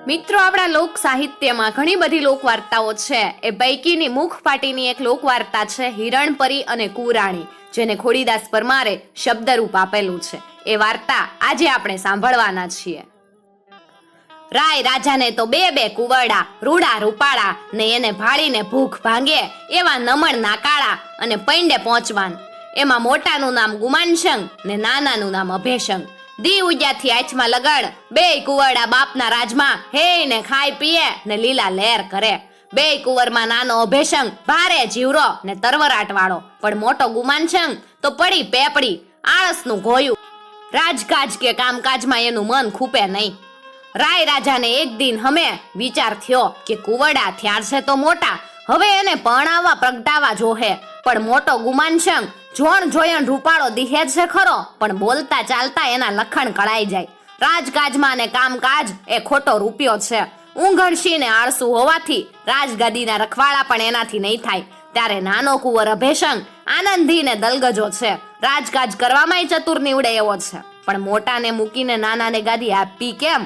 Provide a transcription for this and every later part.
મિત્રો, આપણા લોક સાહિત્યમાં ઘણી બધી લોકવાર્તાઓ છે. એ પૈકીની મુખ પાટીની એક લોકવાર્તા છે હિરણપરી અને કુરાણી, જેને ખોડીદાસ પરમારે શબ્દરૂપ આપેલું છે. એ વાર્તા આજે આપણે સાંભળવાના છીએ. રાય રાજાને તો બે કુંવરડા, રૂડા રૂપાળા, ને એને ભાળીને ભૂખ ભાંગે એવા નમણ નાકાળા અને પૈંડે પહોંચવાન. એમાં મોટાનું નામ ગુમાનશંગ ને નાનાનું નામ અભેશંગ. દી ઉગ્યાથી આંચમાં લગડ, બે કુંવરડા બાપના રાજમાં હે ને ખાઈ પીએ ને લીલા લહેર કરે. બે કુંવરમાં નાનો અભેશંગ ભારે જીવરો ને તરવરાટ વાળો, પણ મોટો ગુમાનશંગ તો પડી પેપડી, આળસનું ઘોયું. રાજકાજ કે કામકાજમાં એનું મન ખૂપે નહીં. રાય રાજાને એક દિન હમે વિચાર થયો કે કુંવરડા થયા છે તો મોટા, હવે એને પરણાવવા પ્રગટાવા જોહે. પણ મોટો ગુમાનશંગ જોણ જોયણ રૂપાળો દિહે છે ખરો, પણ બોલતા ચાલતા એના લખણ કળાઈ જાય. રાજકાજમાં ને કામકાજ એ ખોટો રૂપિયો છે. ઊંઘણશી ને આળસુ હોવાથી રાજગાદીના રખવાળા પણ એનાથી નહીં થાય. ત્યારે નાનો કુંવર અભેશંગ આનંદી ને દલગજો છે, રાજકાજ કરવામાં ચતુર નીવડે એવો છે. પણ મોટાને મૂકીને નાનાને ગાદી આપી કેમ?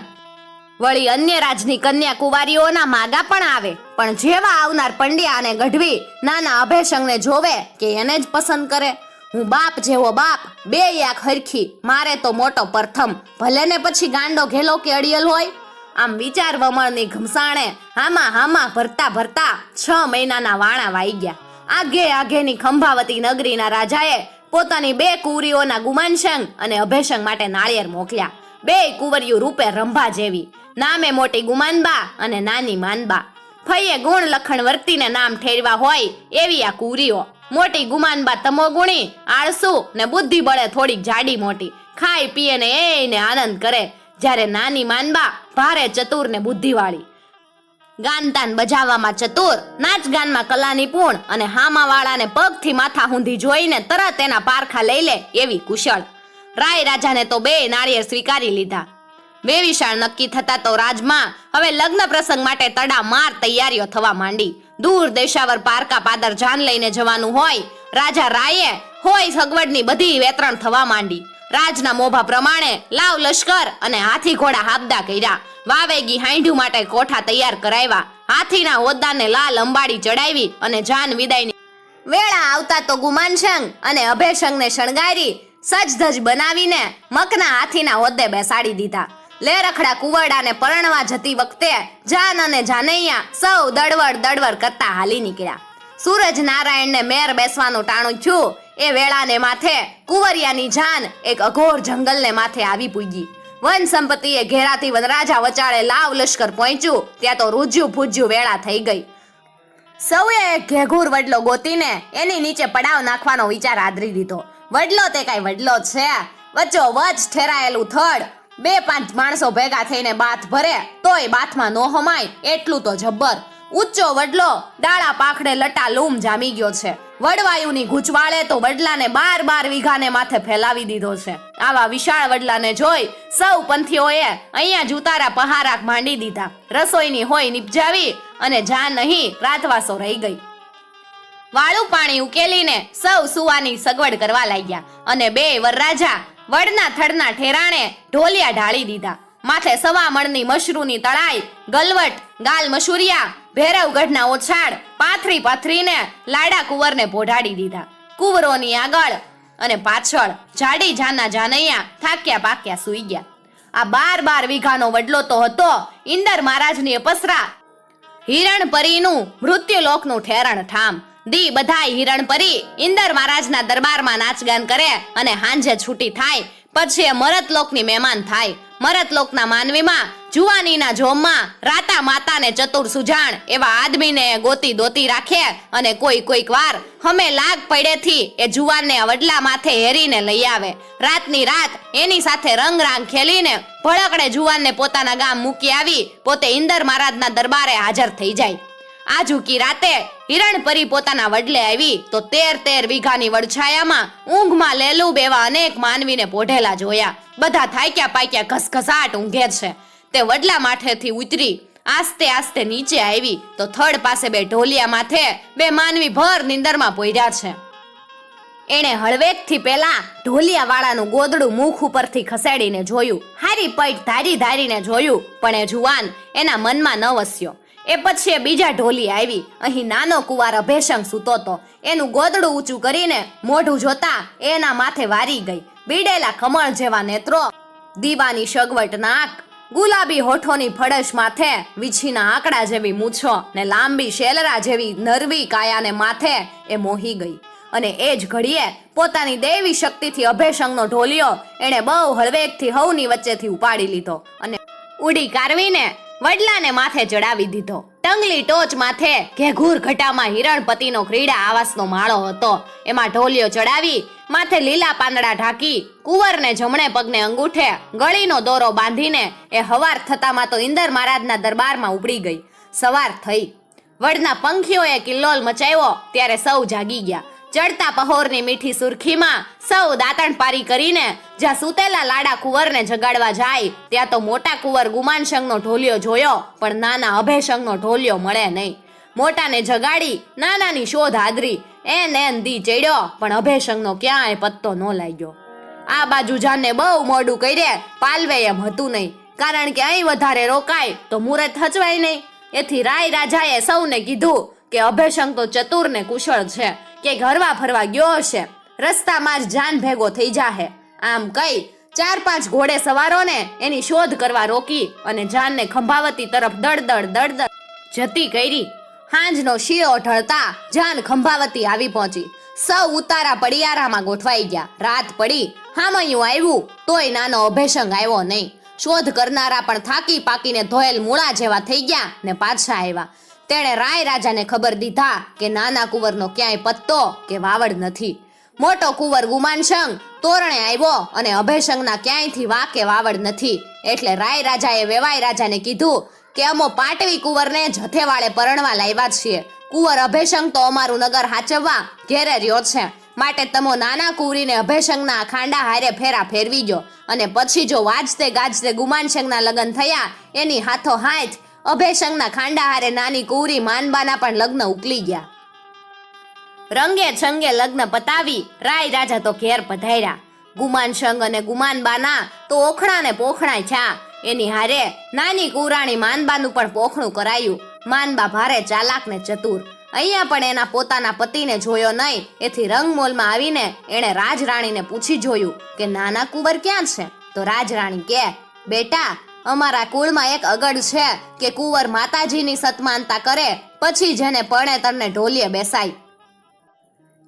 વળી અન્ય રાજની કન્યા કુંવારીઓના માગા પણ આવે, પણ જેવા આવનાર પંડ્યા અને ગઢવી નાના અભેશંગને જોવે કે એને જ પસંદ કરે. હું બાપ જેવો બાપ, બે યાક હરખી, મારે તો મોટો પ્રથમ, ભલે ને પછી ગાંડો ઘેલો કે અડિયલ હોય. આમ વિચાર વમળની ઘમસાણે હામાં ભરતા ભરતા 6 મહિનાના વાણા વાઈ ગયા. આગેની ખંભાવતી નગરીના રાજાએ પોતાની બે કુંવરીઓના ગુમાનશંગ અને અભેશંગ માટે નાળિયેર મોકલ્યા. બે કુંવરીઓ રૂપે રંભા જેવી, નામે મોટી ગુમાનબા અને નાની માનબા. ફઈએ ગુણ લખણ વર્તીને નામ ઠેરવા હોય એવી આ કુંવરીઓ. મોટી ગુમાનબા તમોગુણી, આળસુ ને બુદ્ધિ બળે થોડીક જાડી મોટી, ખાઈ પીએ ને એને આનંદ કરે. જ્યારે નાની માનબા ભારે ચતુર ને બુદ્ધિવાળી, ગાનતાન બજાવવામાં ચતુર, નાચ ગાનમાં કલા નિપુણ અને હામાવાળાને પગથી માથા ઊંધી જોઈને તરત એના પારખા લઈ લે એવી કુશળ. રાય રાજાને તો બે નાળિયેર સ્વીકારી લીધા. વેવિશાળ નક્કી થતા તો રાજમાં હવે લગ્ન પ્રસંગ માટે તડામાર તૈયારીઓ થવા માંડી. દૂર દેશાવર પારકા પાદર જાન લઈને જવાનું હોય. રાજા રાયે હોય સગવડની બધી વેતરણ થવા માંડી. રાજના મોભા પ્રમાણે લાવ લશ્કર અને હાથી ઘોડા હાબદા કર્યા. વાવેગી હાંઢું માટે કોઠા તૈયાર કરાવ્યા. હાથીના હોદ્દાને લાલ અંબાડી ચડાવી અને જાન વિદાયની વેળા આવતા તો ગુમાનશંગ અને અભેશંગને શણગારી સજધજ બનાવીને મકના હાથીના હોદ્દે બેસાડી દીધા. લેરખડા કુંવરડાને પરણવા જતી વખતે જાન અને જાનૈયા સૌ દડવડ કરતા હાલી નીકળ્યા. સૂરજ નારાયણને મેર બેસવાનું ટાણું થયું. એ વેળાને માથે કુંવરિયાની જાન એક અઘોર જંગલને માથે આવી પૂગી. વન સંપત્તિએ ઘેરાથી વનરાજા વચાળે લાવ લશ્કર પહોંચ્યું. ત્યાં તો રૂજ્યું પૂજ્યું વેળા થઈ ગઈ. સૌએ એક ઘેઘૂર વડલો ગોતીને એની નીચે પડાવ નાખવાનો વિચાર આદરી દીધો. વડલો તે કાંઈ વડલો છે, વચ્ચો વચ ઠેરાયેલું થડ. 2-5 માણસો ભેગા થઈને બાથ ભરે તોય બાથમાં નો હમાય એટલું તો જબ્બર. ઊંચો વડલો ડાળા પાખડે લટા લૂમ જામી ગયો છે. વડવાયુની ગૂંચવાળે તો વડલાને 12 વીઘાને માથે ફેલાવી દીધો છે. આવા વિશાળ વડલાને જોઈ સૌ પંથીઓએ અહીંયા જ ઉતારા પહારા માંડી દીધા. રસોઈની હોય નિપજાવી અને જા નહીં રાતવાસો રહી ગઈ. વાળું પાણી ઉકેલીને સૌ સુવાની સગવડ કરવા લાગ્યા અને બે વરરાજા વડના થડના ઠેરાણે ઢોલિયા ઢાળી દીધા. માથે 1.25 મણની મશરૂની તળાઈ, ગલવટ, ગાલ મસૂરિયા, ભેરવગઢના ઓછાડ પાથરીને લાડા કુંવરને પોઢાડી દીધા. કુંવરોની આગળ અને પાછળ જાડી જાના જાનૈયા થાક્યા પાક્યા સૂઈ ગયા. આ 12 વીઘાનો વડલો તો હતો ઇન્દર મહારાજની અપસરા હિરણપરીનું મૃત્યુલોકનું ઠેરણ ઠામ. દી બધાય હિરણપરી ઇન્દર મહારાજના દરબારમાં નાચગાન કરે અને હાંજે છૂટી થાય. પછી એ મરતલોકની મહેમાન થાય. મરતલોકના માનવીમાં જુવાનીના જોમમાં રાતા માતાને ચતુર સુજાણ એવા આદમીને ગોતી દોતી રાખે અને કોઈક વાર હમે લાગ પડેથી એ જુવાનને વડલા માથે હેરીને લઈ આવે. રાતની રાત એની સાથે રંગ ખેલીને ભડકડે જુવાનને પોતાના ગામ મૂકી આવી પોતે ઇન્દર મહારાજના દરબારે હાજર થઈ જાય. આ ઝૂકી રાતે હિરણપરી પોતાના વડલે આવી તો 13 વીઘાની વડછાયામાં ઊંઘમાં લેલું એવા અનેક માનવીને પોઢેલા જોયા. બધા થાક્યા પાક્યા ઘસઘસાટ ઊંઘે છે. તે વડલા માથેથી ઉતરી આસ્તે નીચે આવી તો થડ પાસે બે ઢોલિયા માથે બે માનવી ભર નિંદરમાં પોઢ્યા છે. એણે હળવેકથી પેલા ઢોલિયાવાળાનું ગોદડું મુખ ઉપરથી ખસેડીને જોયું. હારી પૈટ ધારી ધારીને જોયું, પણ એ જુવાન એના મનમાં ન વસ્યો. એ પછી એ બીજા ઢોલી આવી. અહીં નાનો કુંવાર અભેશંગ સૂતો તો. એનું ગોદડું ઊંચું કરીને મોઢું જોતા એના માથે વારી ગઈ. બીડેલા કમળ જેવા નેત્રો, દીવાની સગવટ નાક, ગુલાબી હોઠોની ફડશ માથે, વીછીના આંકડા જેવી મૂછો ને લાંબી શેલરા જેવી નરવી કાયાને માથે એ મોહી ગઈ. અને એ જ ઘડીએ પોતાની દેવી શક્તિથી અભેશંગનો ઢોલિયો એણે બહુ હળવેકથી હવની વચ્ચેથી ઉપાડી લીધો અને ઉડી કારવીને વડલાને માથે ચડાવી દીધો. ટંગલી ટોચ માથે ઘેઘૂર ઘટામાં હિરણપતિનો ક્રીડા આવાસનો માળો હતો. એમાં ઢોલિયો ચડાવી માથે લીલા પાંદડા ઢાંકી કુંવરને જમણે પગને અંગૂઠે ગળીનો દોરો બાંધીને એ હવાર થતામાં તો ઇન્દર મહારાજના દરબારમાં ઉપડી ગઈ. સવાર થઈ, વડના પંખીઓએ કિલ્લોલ મચાવ્યો ત્યારે સૌ જાગી ગયા. ચડતા પહોરની મીઠી સુરખીમાં સૌ દાંતણ પારી કરીને જ્યાં સૂતેલા લાડા કુંવરને જગાડવા જાય ત્યાં તો મોટા કુંવર ગુમાનશંગનો ઢોલિયો જોયો, પણ નાના અભેશંગનો ઢોલિયો મળે નહીં. મોટાને જગાડી નાનાની શોધ આદરી. એન દી ચડ્યો, પણ અભેશંગનો ક્યાંય પત્તો ન લાગ્યો. આ બાજુ જાને બહુ મોડું કરે પાલવે એમ હતું નહીં, કારણ કે અહીં વધારે રોકાય તો મુહૂર્ત હચવાય નહીં. એથી રાય રાજાએ સૌને કીધું કે અભેશંગ તો ચતુર ને કુશળ છે, કે હરવા ફરવા ગયો હશે, રસ્તામાં જ જાન ભેગો થઈ જાહે. આમ કઈ 4-5 ઘોડે સવારોને એની શોધ કરવા રોકી અને જાનને ખંભાવતી તરફ દળદળ જતી કરી. હાંજનો શીળો ઢળતા જાન ખંભાવતી આવી પહોંચી. સૌ ઉતારા પડિયારામાં ગોઠવાઈ ગયા. રાત પડી, હામયું આવ્યું તોય નાનો અભેશંગ આવ્યો નહીં. શોધ કરનારા પણ થાકી પાકીને ધોયેલ મૂળા જેવા થઈ ગયા ને પાછા આવ્યા. તેણે રાય રાજાને ખબર દીધા કે નાના કુંવરનો ક્યાંય પત્તો કે વાવડ નથી. મોટો કુંવર ગુમાનશંગ તોરણે આવ્યો અને અભેશંગના ક્યાંયથી વાકે વાવડ નથી. એટલે રાય રાજાએ વેવાય રાજાને કીધું કે અમો પાટવી કુંવરને જથેવાળે પરણવા લાવ્યા છીએ. કુંવર અભેશંગ તો અમારું નગર હાચવવા ઘેરે રહ્યો છે, માટે તમો નાના કુંવરીને અભેશંગના ખાંડા હારે ફેરા ફેરવી ગયો. અને પછી જો વાજતે ગાજતે ગુમાનશંગના લગ્ન થયા એની હાથો હાથ અભેશંગના ખાંડા હારે નાની કુંવરી માનબાના પણ લગ્ન ઉકલી ગયા. રંગે છંગે લગ્ન પતાવી રાય રાજા તો ઘેર પધાર્યા. ગુમાનશંગ અને ગુમાનબાના તો ઓખણા ને પોખણા છા. એની હારે નાની કુંવરાણી માનબાનું પણ પોખણું કરાયું. માનબા ભારે ચાલાક ને ચતુર. અહીંયા પણ એના પોતાના પતિને જોયો નહીં, એથી રંગમોલમાં આવીને એણે રાજરાણીને પૂછી જોયું કે નાના કુંવર ક્યાં છે. તો રાજરાણી કે, બેટા, અમારા કુળમાં એક અગડ છે કે કુંવર માતાજીની સતમાનતા કરે પછી જેને પરણે તરને ઢોલીએ બેસાય.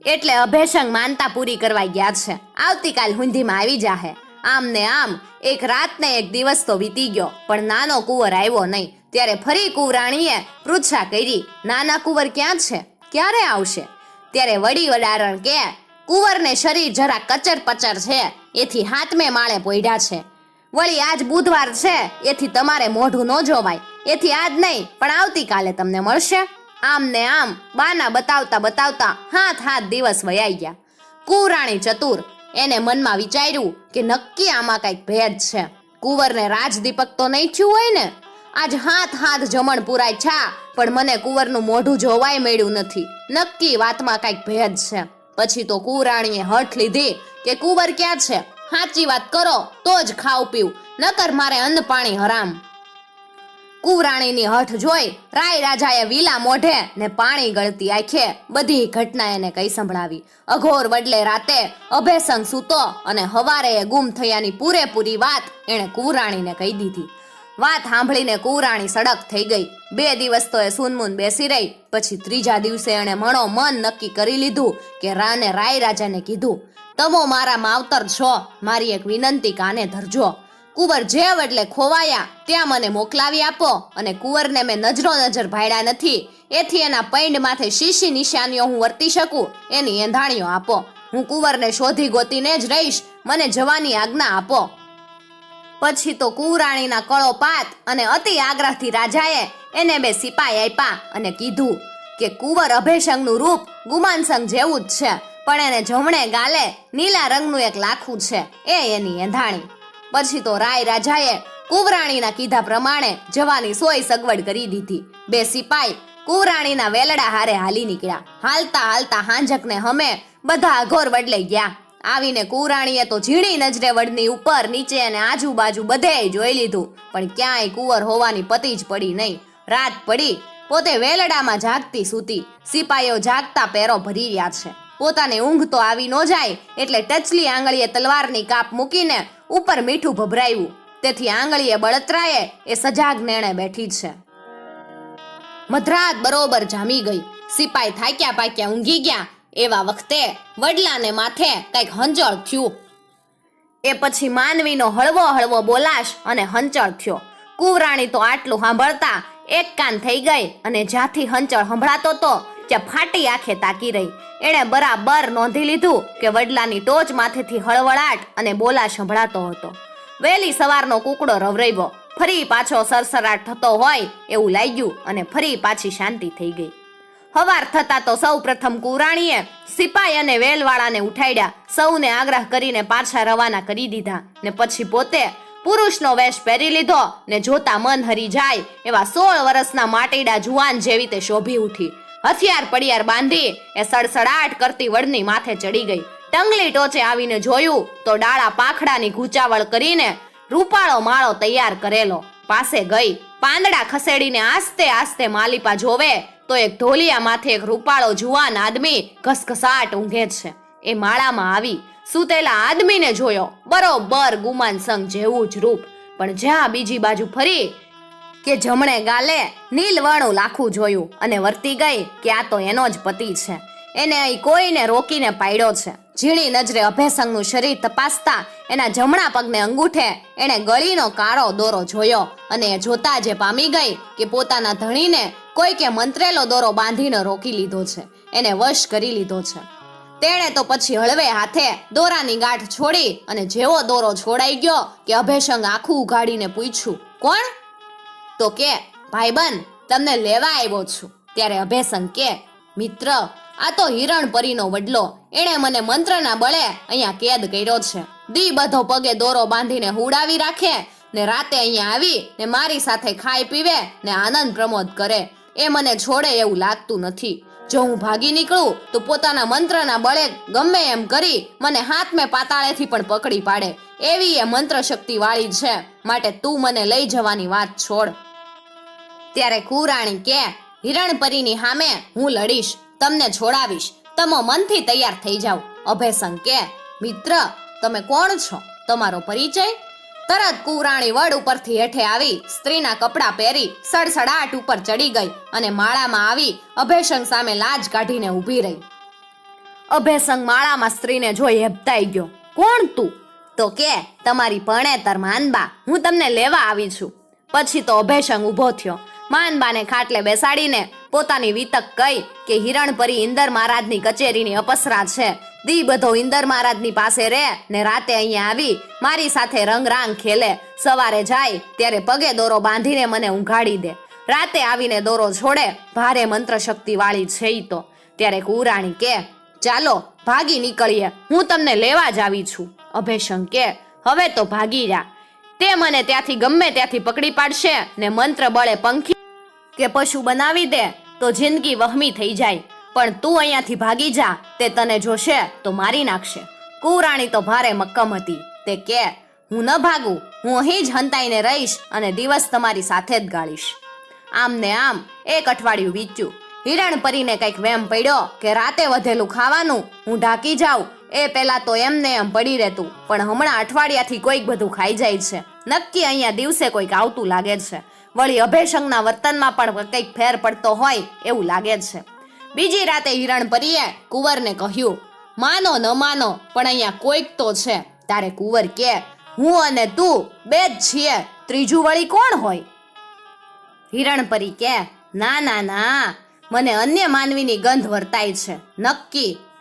એટલે અભેશંગ માનતા પૂરી કરવા ગયા છે. આવતીકાલ હુંધીમાં આવી જાહે. આમ ને આમ એક રાત ને એક દિવસ તો વીતી ગયો, પણ નાનો કુંવર આવ્યો નહીં. ત્યારે ફરી કુંવરાણીએ પૃચ્છા કરી, નાના કુંવર ક્યાં છે, ક્યારે આવશે? ત્યારે વડી વડારણ કે, કુંવરને શરીર જરા કચર પચર છે, એથી હાથમે માળે પોઈઢા છે. વળી આજ બુધવાર છે, એથી તમારે મોઢું ન જોવાય, એથી આજ નહીં પણ આવતીકાલે તમને મળશે. આમ ને આમ બાના બતાવતા બતાવતા હાથ દિવસ વયાઈ ગયા. કુંવરાણી ચતુર, એને મનમાં વિચાર્યું કે નક્કી આમાં કઈક ભેદ છે. કુંવરને રાજદીપક તો નહીં થયું હોય ને? આજ હાથ જમણ પુરાય છા, પણ મને કુંવરનું મોઢું જોવાય મળ્યું નથી. નક્કી વાતમાં કઈક ભેદ છે. પછી તો કુંવરાણીએ હઠ લીધી કે કુંવર ક્યાં છે, સાચી વાત કરો તો જ ખાવ પીવું, નકર મારે અન્ન પાણી હરામ. કુંવરાણીની હઠ જોઈ રાય રાજાએ વીલા મોઢે ને પાણી ગળતી આંખે બધી ઘટના એને કઈ સંભળાવી. અઘોર વડલે રાતે અભેશંગ સૂતો અને હવારે એ ગુમ થયાની પૂરેપૂરી વાત એણે કુંવરાણીને કહી દીધી. વાત સાંભળીને કુંવરાણી સડક થઈ ગઈ. 2 દિવસ તો એ સૂનમૂન બેસી રહી. પછી 3જા દિવસે એણે મણો મન નક્કી કરી લીધું કે રાને રાય રાજાને કીધું, તમો મારા માવતર છો, મારી એક વિનંતી કાને ધરજો. કુંવર જે વડલે ખોવાયા ત્યાં મને મોકલાવી આપો, અને કુંવરને મેં નજરો નજર ભાડ્યા નથી, એથી એના પૈંડ માથે શીશી નિશાનીઓ હું વર્તી શકું એની એંધાણીઓ આપો. હું કુંવરને શોધી ગોતીને જ રહીશ, મને જવાની આજ્ઞા આપો. પછી તો કુંવરાણીના કળોપાત અને અતિ આગ્રહથી રાજાએ એને 2 સિપાઈ આપ્યા અને કીધું કે કુંવર અભેશંગનું રૂપ ગુમાનસંગ જેવું જ છે, પણ એને જમણે ગાલે નીલા રંગનું એક લાખું છે, એ એની એંધાણી. પછી તો રાય રાજાએ કુંવરાણીના કીધા પ્રમાણે જવાની સોય સગવડ કરી દીધી. 2 સિપાઈ કુંવરાણીના વેલડા હારે હાલી નીકળ્યા. હાલતા હાલતા હાંજકને હમે બધા અઘોર વડલે ગયા. આવીને કુંવરાણીએ તો ઝીણી નજરે વડની ઉપર નીચે અને આજુબાજુ બધે જોઈ લીધું, પણ ક્યાંય કુંવર હોવાની પતી જ પડી નહીં. રાત પડી, પોતે વેલડામાં જાગતી સૂતી. સિપાઈઓ જાગતા પેરો ભરી રહ્યા છે. પોતાને ઊંઘ તો આવી ન જાય એટલે ટચલી આંગળીએ તલવારની કાપ મૂકીને ઉપર મીઠું ભભરાયું. તેથી આંગળીએ બળતરાએ એ સજાગ નેણે બેઠી છે. મધરાત બરોબર જામી ગઈ. સિપાઈ થાક્યા પાક્યા ઊંઘી ગયા. એવા વખતે વડલાને માથે કંઈક હંચળ થયું. એ પછી માનવીનો હળવો હળવો બોલાશ અને હંચળ થયો. કુંવરાણી તો આટલું સાંભળતા એક કાન થઈ ગઈ અને જ્યાંથી હંચળ સંભળાતો તો ત્યાં ફાટી આંખે તાકી રહી. એણે બરાબર નોંધી લીધું કે વડલાની ટોચ માથેથી હળવળાટ અને બોલાશ સંભળાતો હતો. વહેલી સવારનો કુકડો રવરાવ્યો. ફરી પાછો સરસરાટ થતો હોય એવું લાગ્યું અને ફરી પાછી શાંતિ થઈ ગઈ. હવાર થતા તો સૌ પ્રથમ કુંવરાણીએ સિપાઈ અને વેલવાળાને ઉઠાડ્યા. સૌને આગ્રહ કરીને પાછા રવાના કરી દીધા ને પછી પોતે પુરુષનો વેશ પહેરી લીધો ને જોતા મન હરી જાય એવા 16 વર્ષના માટીડા જુવાન જેવી તે શોભી ઉઠી. હથિયાર પડિયાર બાંધી એ સડસડાટ કરતી વડની માથે ચડી ગઈ. ટંગલી ટોચે આવીને જોયું તો ડાળા પાંખડાની ઘૂંચાવળ કરીને રૂપાળો માળો તૈયાર કરેલો પાસે ગઈ. પાંદડા ખસેડીને આસ્તે આસ્તે માલિપા જોવે તો એક ઢોલિયા માથે એક રૂપાળો જુવાન આદમી ઘસઘસાટ ઊંઘે છે. એ માળામાં આવી સૂતેલા આદમીને જોયો. બરોબર ગુમાન સંગ જેવું જ રૂપ, પણ જ્યાં બીજી બાજુ ફરી કે જમણે ગાલે નીલવણું લાખું જોયું અને વર્તી ગઈ કે આ તો એનો જ પતિ છે. એને અહીં કોઈને રોકીને પાડ્યો છે. ઝીણી નજરે અભયસંગનું શરીર તપાસતા એના જમણા પગને અંગૂઠે એણે ગળીનો કાળો દોરો જોયો અને એ જોતા જે પામી ગઈ કે પોતાના ધણીને કોઈકે મંત્રેલો દોરો બાંધીને રોકી લીધો છે, એને વશ કરી લીધો છે. તેણે તો પછી હળવે હાથે દોરાની ગાંઠ છોડી અને જેવો દોરો છોડાઈ ગયો કે અભયસંગ આખું ઉઘાડીને પૂછ્યું, કોણ? તો કે ભાઈબંધ, તમને લેવા આવ્યો છું. ત્યારે અભયસંગ કે મિત્ર, આ તો હિરણપરીનો વડલો. એણે મને મંત્રના બળે અહીંયા કેદ કર્યો છે. દી બધો પગે દોરો બાંધીને હુડાવી રાખે ને રાતે અહીંયા આવી ને મારી સાથે ખાઈ પીવે ને આનંદ પ્રમોદ કરે. એ મને છોડે એવું લાગતું નથી. જો હું ભાગી નીકળું તો પોતાના મંત્રના બળે ગમે એમ કરી મને હાથમે પાતાળેથી પણ પકડી પાડે. એવી એ મંત્ર શક્તિ વાળી છે. માટે તું મને લઈ જવાની વાત છોડ. ત્યારે કુંવરાણી કે હિરણપરીની સામે હું લડીશ, તમને છોડાવીશ. તમો મનથી તૈયાર થઈ જાવ. અભયસંગ કે મિત્ર, તમે કોણ છો? તમારો પરિચય? તરત કુંવરાણી વડ ઉપરથી હેઠે આવી સ્ત્રીના કપડાં પહેરી સડસડાટ ઉપર ચડી ગઈ અને માળામાં આવી અભયસંગ સામે લાજ કાઢીને ઊભી રહી. અભયસંગ માળામાં સ્ત્રીને જોઈ હેબતાઈ ગયો. કોણ તું? તો કે તમારી પરણેતર માનબા, હું તમને લેવા આવી છું. પછી તો અભયસંગ ઊભો થયો. માનબાને ખાટલે બેસાડીને પોતાની વિતક કહી કે હિરણપરી ઇન્દર મહારાજની કચેરીની અપસરા છે. દી બધો ઇન્દર મહારાજની પાસે રહે ને રાતે અહીંયા આવી મારી સાથે રંગરાંગ ખેલે. સવારે જાય ત્યારે પગે દોરો બાંધીને મને ઊંઘાડી દે. રાતે આવીને દોરો છોડે. ભારે મંત્ર શક્તિ વાળી છે ઈ તો. ત્યારે કુંવરાણી કે ચાલો ભાગી નીકળીએ, હું તમને લેવા જ આવી છું. અભયસંગ કે હવે તો ભાગી જા. તે મને ત્યાંથી ગમે ત્યાંથી પકડી પાડશે ને મંત્ર બળે પંખી કે પશુ બનાવી દે તો જિંદગી વહમી થઈ જાય. પણ તું અહીંયાથી ભાગી જા, તે તને જોશે તો મારી નાખશે. કુંવરાણી તો ભારે મક્કમ હતી. તે કે હું ન ભાગું, હું અહીં જ હંતાઈને રહીશ અને દિવસ તમારી સાથે જ ગાળીશ. આમ ને આમ એક અઠવાડિયું વીત્યું. હિરણપરીને કંઈક વેમ પડ્યો કે રાતે વધેલું ખાવાનું હું ઢાંકી જાઉં. એ પહેલા તો એમને એમ પડી રહેતું, પણ હમણાં અઠવાડિયાથી કોઈક બધું ખાઈ જાય છે. નક્કી અહીંયા દિવસે કોઈક આવતું લાગે છે. વળી અભયસંગના વર્તનમાં પણ કંઈક ફેર પડતો હોય એવું લાગે છે. બીજી રાતે હિરણપરીએ કુંવરને કહ્યું, માનો ન માનો પણ અહીંયા કોઈક તો છે. તારે કુંવર કે હું અને તું બે જ છીએ, ત્રીજું વળી કોણ હોય? હિરણપરી કે ના ના ના, મને અન્ય માનવીની ગંધ વર્તાય છે.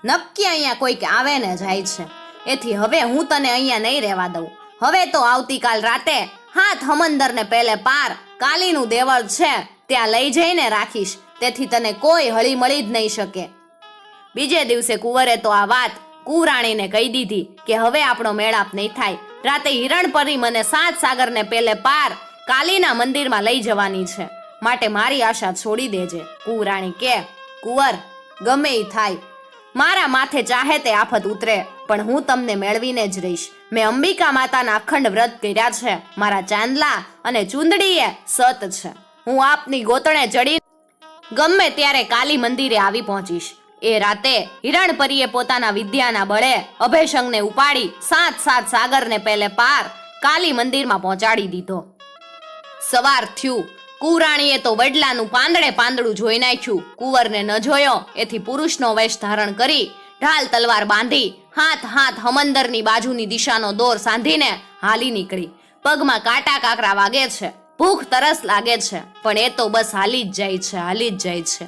નક્કી અહીંયા કોઈક આવે ને જાય છે. એથી હવે હું તને અહીંયા નહીં રહેવા દઉં. હવે તો આવતીકાલ રાતે હાથ હમંદરને પહેલે પાર કાલીનું દેવળ છે ત્યાં લઈ જઈને રાખીશ. તેથી તને કોઈ હળી મળી જ નહીં શકે. બીજે દિવસે કુંવરે તો આ વાત કુંવરાણીને કહી દીધી કે હવે આપણો મેળાપ નહીં થાય. રાતે હિરણપરી મને 7 સાગરને પહેલે પાર કાલીના મંદિરમાં લઈ જવાની છે. માટે મારી આશા છોડી દેજે. કુંવરાણી કે કુંવર, ગમે ઈ થાય, મારા માથે ચાહે તે આફત ઉતરે, પણ હું તમને મેળવીને જ રહીશ. મેં અંબિકા માતાના અખંડ વ્રત કર્યા છે. મારા ચાંદલા અને ચૂંદડીએ સત છે. હું આપની ગોતણે ચડી ગમે ત્યારે કાલી મંદિરે આવી પહોંચીશ. એ રાતે હિરણપરીએ પોતાના વિદ્યાના બળે અભયશંખને ઉપાડી 7 સાગરને પેલે પાર કાલી મંદિરમાં પહોંચાડી દીધો. સવાર થયું. કુરાણીએ તો વડલાનું પાંદડું જોઈ નાખ્યું. કુંવરને ન જોયો એથી પુરુષનો વેશ ધારણ કરી ઢાલ તલવાર બાંધી હાથ હમંદરની બાજુની દિશાનો દોર સાંધીને હાલી નીકળી. પગમાં કાંટા કાકરા વાગે છે, ભૂખ તરસ લાગે છે, પણ એ તો બસ હાલી જ જાય છે.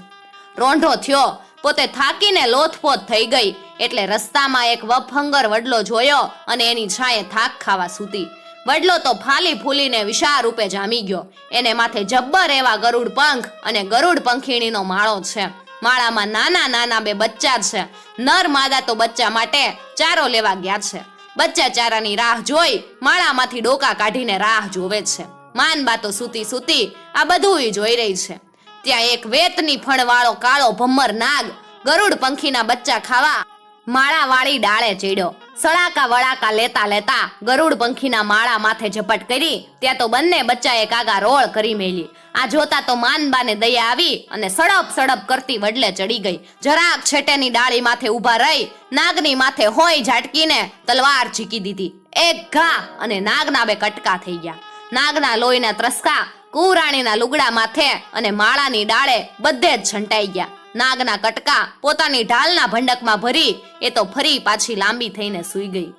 રોંઢો થયો. પોતે થાકીને લોથપોથ થઈ ગઈ એટલે રસ્તામાં એક વફંગર વડલો જોયો અને એની છાંયે થાક ખાવા સૂતી. વડલો તો ફાલી ફૂલીને વિશાળ રૂપે જામી ગયો. એને માથે જબ્બર એવા ગરુડ પંખ અને ગરુડ પંખીણીનો માળો છે. માળામાં નાના 2 બચ્ચા છે. નર માદા તો બચ્ચા માટે ચારો લેવા ગયા છે. બચ્ચા ચારાની રાહ જોઈ માળામાંથી ડોકા કાઢીને રાહ જોવે છે. માનબા તો સૂતી આ બધું જોઈ રહી છે. ત્યાં એક વેતની ફણવાળો કાળો ભમ્મર નાગ ગરુડ પંખીના બચ્ચા ખાવા માળાવાળી ડાળે ચડ્યો. સળાકા વળાકા લેતા ગરુડ પંખીના માળા માથે ઝપટ કરી ત્યાં તો બંને બચ્ચાએ કાગા રોળ કરી મેલી. આ જોતા તો માનબાને દયા આવી અને સડપ કરતી વડલે ચડી ગઈ. જરાક છેટેની ડાળી માથે ઊભા રહી નાગની માથે હોઈ ઝાટકીને તલવાર ઝીકી દીધી. એક ઘા અને નાગના 2 કટકા થઈ ગયા. નાગના લોહીના ત્રસકા કુરાણીના લુગડા માથે અને માળાની ડાળે બધે જ છંટાઈ ગયા. નાગના કટકા પોતાની ઢાલના ભંડકમાં ભરી એ તો ફરી પાછી લાંબી થઈને સૂઈ ગઈ.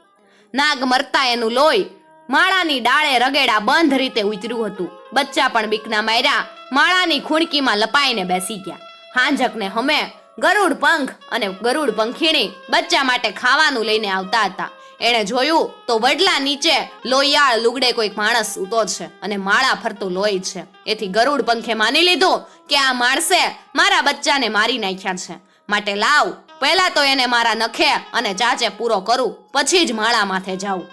નાગ મરતા એનું લોહી માળાની ડાળે રગેડા બંધ રીતે ઉતર્યું હતું. બચ્ચા પણ બીકના માર્યા માળાની ખૂણકીમાં લપાઈને બેસી ગયા. હાંજકને હમે ગરુડ પંખ અને ગરુડ પંખીણી બચ્ચા માટે ખાવાનું લઈને આવતા હતા. એણે જોયું તો વડલા નીચે લોહિયાળ લુગડે કોઈક માણસ સૂતો છે અને માળા ફરતું લોહી છે. એથી ગરુડ પંખે માની લીધું કે આ માણસે મારા બચ્ચાને મારી નાખ્યા છે, માટે લાવ પહેલા તો એને મારા નખે અને ચાચે પૂરો કરું, પછી જ માળા માથે જાઉં.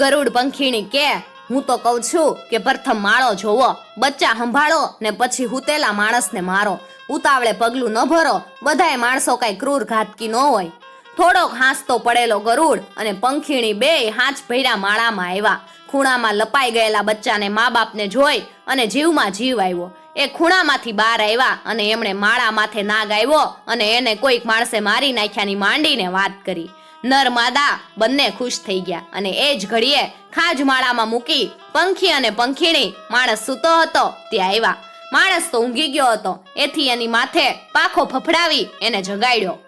ગરુડ પંખીણી કે હું તો કહું છું કે પ્રથમ માળો જોવો, બચ્ચા સંભાળો ને પછી હુતેલા માણસને મારો. ઉતાવળે પગલું ન ભરો. બધાય માણસો કઈ ક્રૂર ઘાતકી ન હોય. થોડોક હાંસતો પડેલો ગરુડ અને પંખીણી 2 હાંચ ભર્યા માળામાં આવ્યા. ખૂણામાં લપાઈ ગયેલા બચ્ચાને મા બાપને જોઈ અને જીવમાં જીવ આવ્યો. એ ખૂણામાંથી બહાર આવ્યા અને એમણે માળા માથે નાગ આવ્યો અને એને કોઈક માણસે મારી નાખ્યાની માંડીને વાત કરી. નર માદા બંને ખુશ થઈ ગયા અને એ જ ઘડીએ ખાજ માળામાં મૂકી પંખી અને પંખીણી માણસ સૂતો હતો ત્યાં આવ્યા. માણસ તો ઊંઘી ગયો હતો એથી એની માથે પાખો ફફડાવી એને જગાડ્યો.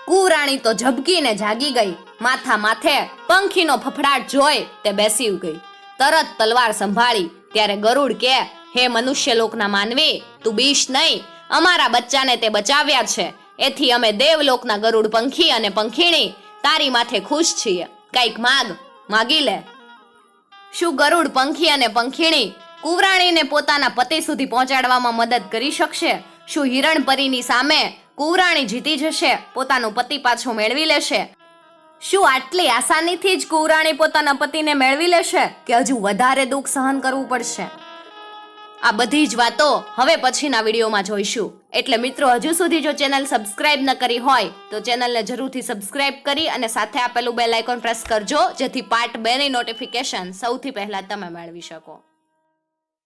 કુરાણી તો ઝબકીને જાગી ગઈ. માથા માથે પંખીનો ફફડાટ જોઈ તે બેસી ગઈ. તરત તલવાર સંભાળી. ત્યારે ગરુડ કે હે મનુષ્ય લોકના માનવી, તું બીશ નહીં. અમારા બચ્ચાને તે બચાવ્યા છે એથી અમે દેવલોકના ગરુડ પંખી અને પંખીણી તારી માથે ખુશ છીએ. કઈક માગી લે. શું ગરુડ પંખી અને પંખીણી કુરાણીને પોતાના પતિ સુધી પહોંચાડવામાં મદદ કરી શકશે? શું હિરણપરીની સામે કુરાણી જીતી જશે, પોતાનો પતિ પાછો મેળવી લેશે? શું આટલી આસાનીથી જ કુરાણી પોતાના પતિને મેળવી લેશે કે હજુ વધારે દુઃખ સહન કરવું પડશે? આ બધી જ વાતો હવે પછીના વિડીયોમાં જોઈશું. એટલે મિત્રો, હજુ સુધી જો ચેનલ સબસ્ક્રાઇબ ન કરી હોય તો ચેનલને જરૂરથી સબસ્ક્રાઇબ કરી અને સાથે આપેલું બેલ આઇકોન પ્રેસ કરજો, જેથી પાર્ટ 2 ની નોટિફિકેશન સૌથી પહેલા તમે મેળવી શકો.